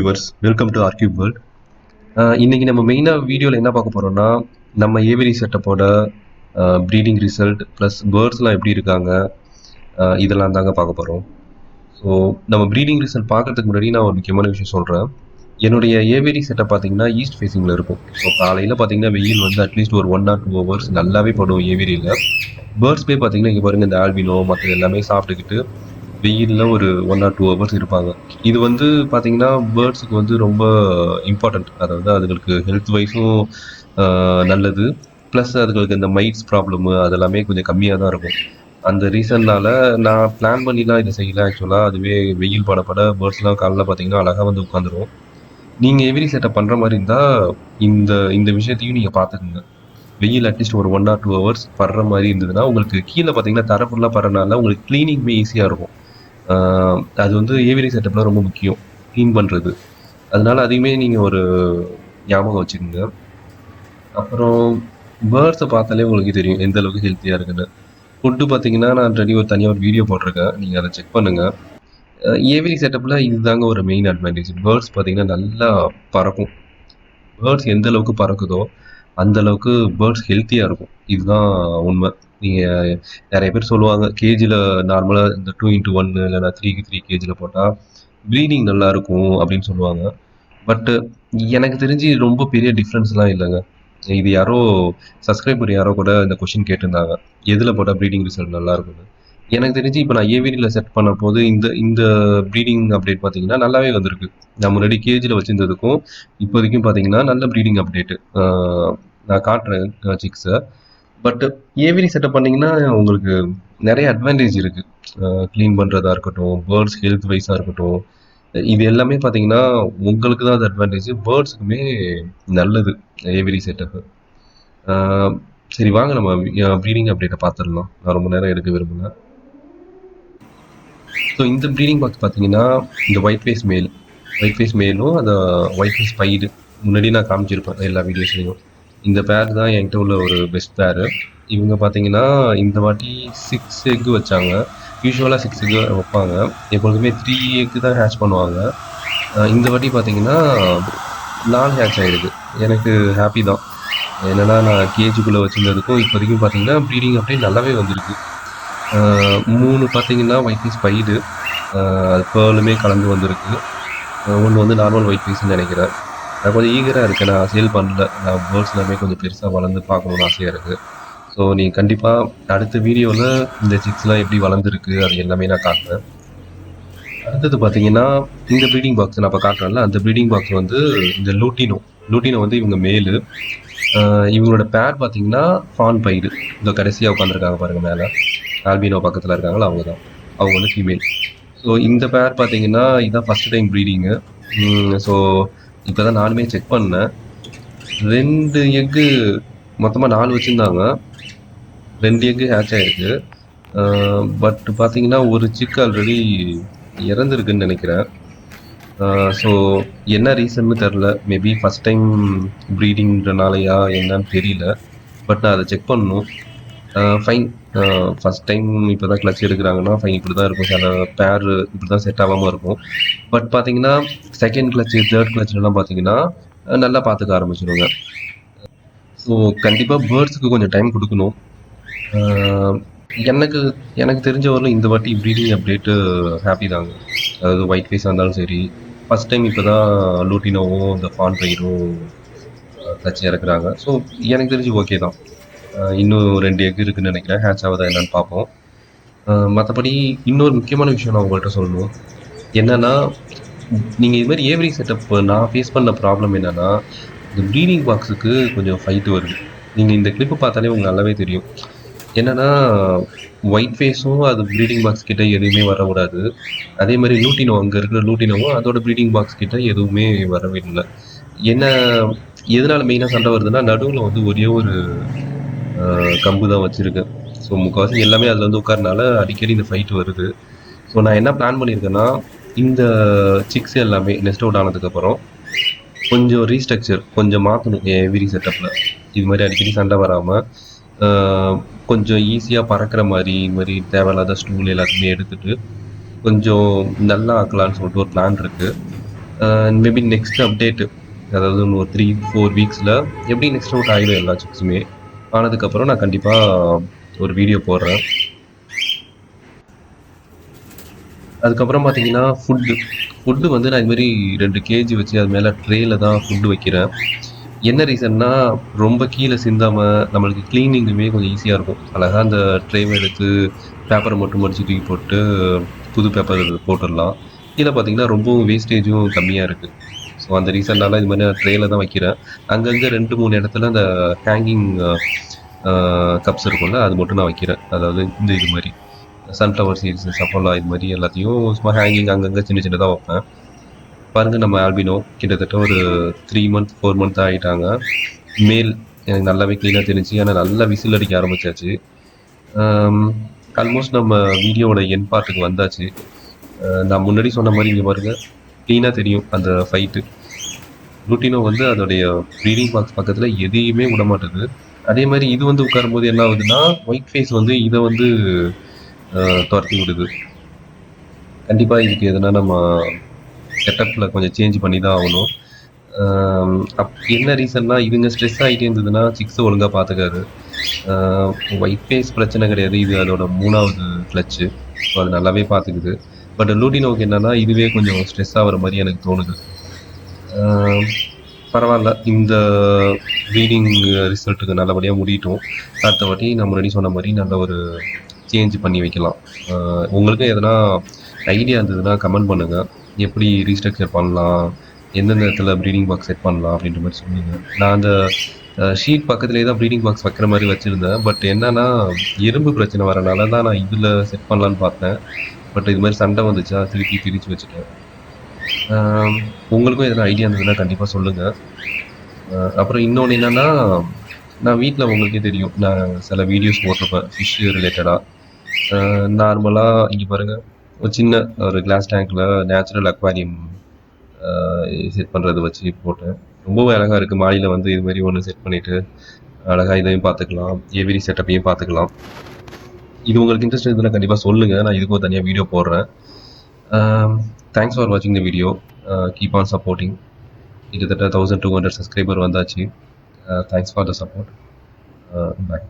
Viewers, welcome to R cube world. இன்னைக்கு நம்ம மெயினாக வீடியோவில் என்ன பார்க்க போகிறோம்னா, நம்ம ஏவிரி செட்டப்போட ப்ரீடிங் ரிசல்ட் ப்ளஸ் பேர்ட்ஸ்லாம் எப்படி இருக்காங்க, இதெல்லாம் தாங்க பார்க்க போகிறோம். ஸோ நம்ம ப்ரீடிங் ரிசல்ட் பார்க்கறதுக்கு முன்னாடி நான் ஒரு முக்கியமான விஷயம் சொல்கிறேன். என்னுடைய ஏவிரி செட்டப் பார்த்தீங்கன்னா ஈஸ்ட் ஃபேஸிங்கில் இருக்கும். ஸோ காலையில் பார்த்தீங்கன்னா வெயில் வந்து அட்லீஸ்ட் ஒரு 1 or 2 hours நல்லாவே படும் ஏவிரியில். பேர்ட்ஸ் போய் பார்த்தீங்கன்னா இங்கே பாருங்கள், இந்த ஆல்பினோ மற்ற எல்லாமே சாப்பிட்டுக்கிட்டு வெயிலில் ஒரு 1 or 2 hours இருப்பாங்க. இது வந்து பார்த்தீங்கன்னா பேர்ட்ஸுக்கு வந்து ரொம்ப இம்பார்ட்டண்ட். அதாவது அதுங்களுக்கு ஹெல்த் வைஸும் நல்லது. ப்ளஸ் அதுங்களுக்கு இந்த மைட்ஸ் ப்ராப்ளமு அதெல்லாமே கொஞ்சம் கம்மியாக தான் இருக்கும். அந்த ரீசன்னால் நான் பிளான் பண்ணிலாம் இதை செய்யலை. ஆக்சுவலாக அதுவே வெயில் படப்பட பேர்ட்ஸ்லாம் காலைல பார்த்தீங்கன்னா அழகாக வந்து உட்காந்துரும். நீங்கள் எவ்ரி செட்டப் பண்ணுற மாதிரி இருந்தால் இந்த இந்த விஷயத்தையும் நீங்கள் பார்த்துக்குங்க. வெயில் அட்லீஸ்ட் ஒரு 1 or 2 hours படுற மாதிரி இருந்ததுன்னா உங்களுக்கு கீழே பார்த்தீங்கன்னா தரை ஃபுல்லாக படுறதுனால உங்களுக்கு க்ளீனிங்குமே ஈஸியாக இருக்கும். அது வந்து ஏவிரி செட்டப்லாம் ரொம்ப முக்கியம், க்ளீன் பண்ணுறது. அதனால அதையுமே நீங்கள் ஒரு ஞாபகம் வச்சுக்கோங்க. அப்புறம் பேர்ட்ஸை பார்த்தாலே உங்களுக்கு தெரியும் எந்த அளவுக்கு ஹெல்த்தியாக இருக்குன்னு. ஃபுட்டு பார்த்தீங்கன்னா நான் ஆல்ரெடி ஒரு தனியாக ஒரு வீடியோ போட்டிருக்கேன், நீங்கள் அதை செக் பண்ணுங்கள். ஏவிரி செட்டப்பில் இதுதாங்க ஒரு மெயின் அட்வான்டேஜ். பேர்ட்ஸ் பார்த்தீங்கன்னா நல்லா பறக்கும். பேர்ட்ஸ் எந்த அளவுக்கு பறக்குதோ அந்த அளவுக்கு பேர்ட்ஸ் ஹெல்த்தியாக இருக்கும். இதுதான் உண்மை. நீங்கள் நிறைய பேர் சொல்லுவாங்க கேஜியில் நார்மலாக இந்த 2x1 இல்லைனா 3x3 கேஜியில் போட்டால் ப்ரீடிங் நல்லா இருக்கும் அப்படின்னு சொல்லுவாங்க. பட்டு எனக்கு தெரிஞ்சு ரொம்ப பெரிய டிஃப்ரென்ஸ்லாம் இல்லைங்க. இது யாரோ சப்ஸ்கிரைபர் யாரோ கூட இந்த கொஷின் கேட்டிருந்தாங்க, எதில் போட்டால் ப்ரீடிங் ரிசல்ட் நல்லா இருக்குன்னு. எனக்கு தெரிஞ்சு இப்போ நான் ஏவிரியில் செட் பண்ண போது இந்த இந்த ப்ரீடிங் அப்டேட் பார்த்தீங்கன்னா நல்லாவே வந்திருக்கு. நான் முன்னாடி கேஜியில் வச்சுருந்ததுக்கும் இப்போதைக்கும் பார்த்தீங்கன்னா நல்ல ப்ரீடிங் அப்டேட்டு. நான் காட்டுறேன் சிக்ஸை. பட் ஏவிரி செட்டப் பண்ணிங்கன்னா உங்களுக்கு நிறைய அட்வான்டேஜ் இருக்குது. க்ளீன் பண்ணுறதா இருக்கட்டும், பேர்ட்ஸ் ஹெல்த் வைஸாக இருக்கட்டும், இது எல்லாமே பார்த்தீங்கன்னா உங்களுக்கு தான் அது அட்வான்டேஜ், பேர்ட்ஸுக்குமே நல்லது ஏவிரி செட்டப்பு. சரி வாங்க நம்ம ப்ரீடிங் அப்டேட்டை பார்த்துடலாம். நான் ரொம்ப நேரம் எடுக்க விரும்பல. ஸோ இந்த ப்ரீடிங் பாக்ஸ் பார்த்தீங்கன்னா இந்த ஒயிட் ஃபேஸ் மேலும் அந்த ஒயிட் ஃபேஸ் பைடு முன்னாடி நான் காமிச்சிருப்பேன் எல்லா வீடியோஸ்லையும். இந்த பேர் தான் என்கிட்ட உள்ள ஒரு பெஸ்ட் பேரு. இவங்க பார்த்தீங்கன்னா இந்த வாட்டி 6 egg வச்சாங்க. யூஸ்வலாக 6 egg வைப்பாங்க, எப்பொழுதுமே 3 egg தான் ஹேட்ச் பண்ணுவாங்க. இந்த வாட்டி பார்த்தீங்கன்னா 4 ஹேட்ச் ஆகிருக்கு. எனக்கு ஹாப்பி தான். என்னென்னா நான் கேஜுக்குள்ளே வச்சுருந்ததுக்கும் இப்போதைக்கும் பார்த்தீங்கன்னா ப்ரீடிங் அப்படியே நல்லாவே வந்திருக்கு. 3 பார்த்தீங்கன்னா ஒயிட் ஃபேஸ் பைடு, அது பேர்லுமே கலந்து வந்திருக்கு. ஒன்று வந்து நார்மல் ஒயிட் ஃபேஸ்ன்னு நினைக்கிறேன். நான் கொஞ்சம் ஈகராக இருக்கேன், நான் சேல் பண்ணல. நான் பேர்ட்ஸ் எல்லாமே கொஞ்சம் பெருசாக வளர்ந்து பார்க்கணுன்னு ஆசையாக இருக்குது. ஸோ நீங்கள் கண்டிப்பாக அடுத்த வீடியோவில் இந்த சிக்ஸ்லாம் எப்படி வளர்ந்துருக்கு அது எல்லாமே நான் காட்டுறேன். அடுத்தது பார்த்தீங்கன்னா இந்த ப்ரீடிங் பாக்ஸ் நான் இப்போ காட்டுறேன்ல, அந்த ப்ரீடிங் பாக்ஸ் வந்து இந்த லூட்டினோ வந்து இவங்க மேலு. இவங்களோட பேர் பார்த்தீங்கன்னா ஃபான் பைடு. இந்த கடைசியாக உட்காந்துருக்காங்க பாருங்கள் மேலே, ஆல்பினோ பக்கத்தில் இருக்காங்களா அவங்க தான், அவங்க வந்து ஃபீமேல். ஸோ இந்த பேர் பார்த்தீங்கன்னா இதுதான் ஃபஸ்ட் டைம் ப்ரீடிங்கு. ஸோ இப்போ தான் நானுமே செக் பண்ணேன். 2 எக்கு மொத்தமாக 4 வச்சுருந்தாங்க, 2 எக்கு ஹேட்ச் ஆகிருக்கு. பட் பார்த்தீங்கன்னா ஒரு சிக்கு ஆல்ரெடி இறந்துருக்குன்னு நினைக்கிறேன். ஸோ என்ன ரீசன்னு தெரில, மேபி ஃபஸ்ட் டைம் ப்ரீடிங்கிறனாலையா என்னன்னு தெரியல. பட் நான் அதை செக் பண்ணணும். ஃபைன், ஃபஸ்ட் டைம் இப்போ தான் கிளச் எடுக்கிறாங்கன்னா ஃபைன், இப்படி தான் இருக்கும். சில பேர் இப்படி தான் செட் ஆகாமல் இருக்கும். பட் பார்த்தீங்கன்னா செகண்ட் கிளச்சு, தேர்ட் கிளச்லாம் பார்த்தீங்கன்னா நல்லா பார்த்துக்க ஆரம்பிச்சிடுங்க. ஸோ கண்டிப்பாக பேர்ட்ஸுக்கு கொஞ்சம் டைம் கொடுக்கணும். எனக்கு தெரிஞ்ச வரலும் இந்த வாட்டி ப்ரீடிங் அப்டேட்டு ஹாப்பி தாங்க. அதாவது ஒயிட் ஃபேஸாக இருந்தாலும் சரி, ஃபஸ்ட் டைம் இப்போ தான் லூட்டினோவும் இந்த ஃபான் பைரும் கிளச் இறக்குறாங்க. ஸோ எனக்கு தெரிஞ்சு ஓகே தான். இன்னும் 2 எக் இருக்குதுன்னு நினைக்கிறேன், ஹேட்ச் ஆகுதா என்னன்னு பார்ப்போம். மற்றபடி இன்னொரு முக்கியமான விஷயம் நான் உங்கள்கிட்ட சொல்லணும். என்னென்னா நீங்கள் இது மாதிரி ஏவிரி செட்டப் நான் ஃபேஸ் பண்ண ப்ராப்ளம் என்னென்னா, இந்த ப்ரீடிங் பாக்ஸுக்கு கொஞ்சம் ஃபைட்டு வருது. நீங்கள் இந்த கிளிப்பு பார்த்தாலே உங்களுக்கு நல்லாவே தெரியும். என்னென்னா ஒயிட் ஃபேஸும் அது ப்ரீடிங் பாக்ஸ் கிட்டே எதுவுமே வரக்கூடாது. அதே மாதிரி லூட்டினோ, அங்கே இருக்கிற லூட்டினோவும் அதோட ப்ரீடிங் பாக்ஸ் கிட்டே எதுவுமே வரவே இல்லை. என்ன எதனால் மெயினாக சண்டை வருதுன்னா, நடுவில் வந்து ஒரே ஒரு கம்பு தான் வச்சுருக்கேன். ஸோ முக்கால்வாசி எல்லாமே அதில் வந்து உட்காரனால அடிக்கடி இந்த ஃபைட்டு வருது. ஸோ நான் என்ன பிளான் பண்ணியிருக்கேன்னா, இந்த சிக்ஸ் எல்லாமே நெஸ்ட் அவுட் ஆனதுக்கப்புறம் கொஞ்சம் ரீஸ்ட்ரக்சர் கொஞ்சம் மாற்றணும் ஏவிரி செட்டப்பில். இது மாதிரி அடிக்கடி சண்டை வராமல் கொஞ்சம் ஈஸியாக பறக்கிற மாதிரி, இது மாதிரி தேவையில்லாத ஸ்டூல் எல்லாத்தையுமே எடுத்துகிட்டு கொஞ்சம் நல்லா ஆக்கலான்னு சொல்லிட்டு ஒரு பிளான் இருக்குது. மேபி நெக்ஸ்ட் அப்டேட்டு, அதாவது இன்னும் ஒரு 3-4 வீக்ஸில் எப்படி நெக்ஸ்ட் அவுட் ஆகிடும் எல்லா சிக்ஸுமே. ஆனதுக்கப்புறம் நான் கண்டிப்பாக ஒரு வீடியோ போடுறேன். அதுக்கப்புறம் பார்த்தீங்கன்னா ஃபுட்டு வந்து நான் இதுமாரி 2 கேஜி வச்சு அது மேலே ட்ரேயில் தான் ஃபுட்டு வைக்கிறேன். என்ன ரீசன்னா, ரொம்ப கீழே சிந்தாமல் நம்மளுக்கு க்ளீனிங்குமே கொஞ்சம் ஈஸியாக இருக்கும். அழகாக அந்த ட்ரேவை எடுத்து பேப்பரை மட்டும் மடிச்சு தூக்கி போட்டு புது பேப்பர் போட்டுடலாம். கீழே பார்த்தீங்கன்னா ரொம்பவும் வேஸ்டேஜும் கம்மியாக இருக்குது. ஸோ அந்த ரீசன்னால இது மாதிரி நான் ட்ரேயில் தான் வைக்கிறேன். அங்கங்கே 2-3 இடத்துல அந்த ஹேங்கிங் கப்ஸ் இருக்கும்ல, அது மட்டும் நான் வைக்கிறேன். அதாவது இந்த இது மாதிரி சன்ஃப்ளவர் சீட்ஸ், சஃபோலா இது மாதிரி எல்லாத்தையும் சும்மா ஹேங்கிங் அங்கங்கே சின்ன சின்னதாக வைப்பேன். பாருங்கள், நம்ம ஆல்பினோ கிட்டத்தட்ட ஒரு 3 மந்த் 4 மந்த் ஆகிட்டாங்க. மேல் எனக்கு நல்லாவே க்ளீனாக தெரிஞ்சு, ஆனால் நல்லா விசில் அடிக்க ஆரம்பிச்சாச்சு. ஆல்மோஸ்ட் நம்ம வீடியோவோட என் பார்ட்டுக்கு வந்தாச்சு. நான் முன்னாடி சொன்ன மாதிரி இங்கே பாருங்கள், க்ளீனாக தெரியும் அந்த ஃபைட்டு. லூட்டினோ வந்து அதோடைய ப்ரீடிங் பாக்ஸ் பக்கத்தில் எதையுமே விட மாட்டேது. அதே மாதிரி இது வந்து உட்காரும்போது என்ன ஆகுதுன்னா, ஒயிட் ஃபேஸ் வந்து இதை வந்து துரத்தி விடுது. கண்டிப்பாக இதுக்கு எதனா நம்ம செட்டப்பில் கொஞ்சம் சேஞ்ச் பண்ணி தான் ஆகணும். என்ன ரீசன்னா, இதுங்க ஸ்ட்ரெஸ் ஆகிட்டே இருந்ததுன்னா சிக்ஸை ஒழுங்காக பார்த்துக்காரு. ஒயிட் ஃபேஸ் பிரச்சனை கிடையாது, இது அதோட 3வது கிளச்சு. ஸோ அது நல்லாவே பார்த்துக்குது. பட் லூட்டினோவுக்கு என்னென்னா, இதுவே கொஞ்சம் ஸ்ட்ரெஸ் ஆகிற மாதிரி எனக்கு தோணுது. பரவாயில்ல, இந்த ப்ரீடிங் ரிசல்ட்டுக்கு நல்லபடியாக முடியட்டும். அடுத்த வாட்டி நான் முன்னாடி சொன்ன மாதிரி நல்ல ஒரு சேஞ்ச் பண்ணி வைக்கலாம். உங்களுக்கும் எதனா ஐடியா இருந்ததுன்னா கமெண்ட் பண்ணுங்கள். எப்படி ரீஸ்ட்ரக்சர் பண்ணலாம், எந்தெந்த இடத்துல ப்ரீடிங் பாக்ஸ் செட் பண்ணலாம் அப்படின்ற மாதிரி சொல்லுங்கள். நான் அந்த ஷீட் பக்கத்துலேயே தான் ப்ரீடிங் பாக்ஸ் வைக்கிற மாதிரி வச்சுருந்தேன். பட் என்னன்னா, எறும்பு பிரச்சனை வரனால தான் நான் இதில் செட் பண்ணலான்னு பார்த்தேன். பட் இது மாதிரி சண்டை வந்துச்சா, திருப்பி பிரித்து வச்சுட்டேன். உங்களுக்கும் எதனா ஐடியா இருந்ததுன்னா கண்டிப்பாக சொல்லுங்கள். அப்புறம் இன்னொன்று என்னென்னா, நான் வீட்டில் உங்களுக்கே தெரியும், நான் சில வீடியோஸ் போட்டிருப்பேன் ஃபிஷ் ரிலேட்டடாக. நார்மலாக இங்கே பாருங்கள், ஒரு சின்ன ஒரு கிளாஸ் டேங்க்கில் நேச்சுரல் அக்வாரியம் செட் பண்ணுறது வச்சு போட்டேன். ரொம்பவும் அழகாக இருக்குது. மாடியில் வந்து இது மாதிரி ஒன்று செட் பண்ணிவிட்டு அழகாக இதையும் பார்த்துக்கலாம், ஏவிரி செட்டப்பையும் பார்த்துக்கலாம். இது உங்களுக்கு இன்ட்ரெஸ்ட் இருந்ததுன்னா கண்டிப்பாக சொல்லுங்கள், நான் இதுக்கும் தனியாக வீடியோ போடுறேன். தேங்க்ஸ் ஃபார் வாட்சிங் the video. Keep on supporting. கிட்டத்தட்ட 1200 சப்ஸ்கிரைபர் வந்தாச்சு. Thanks for the support. Bye.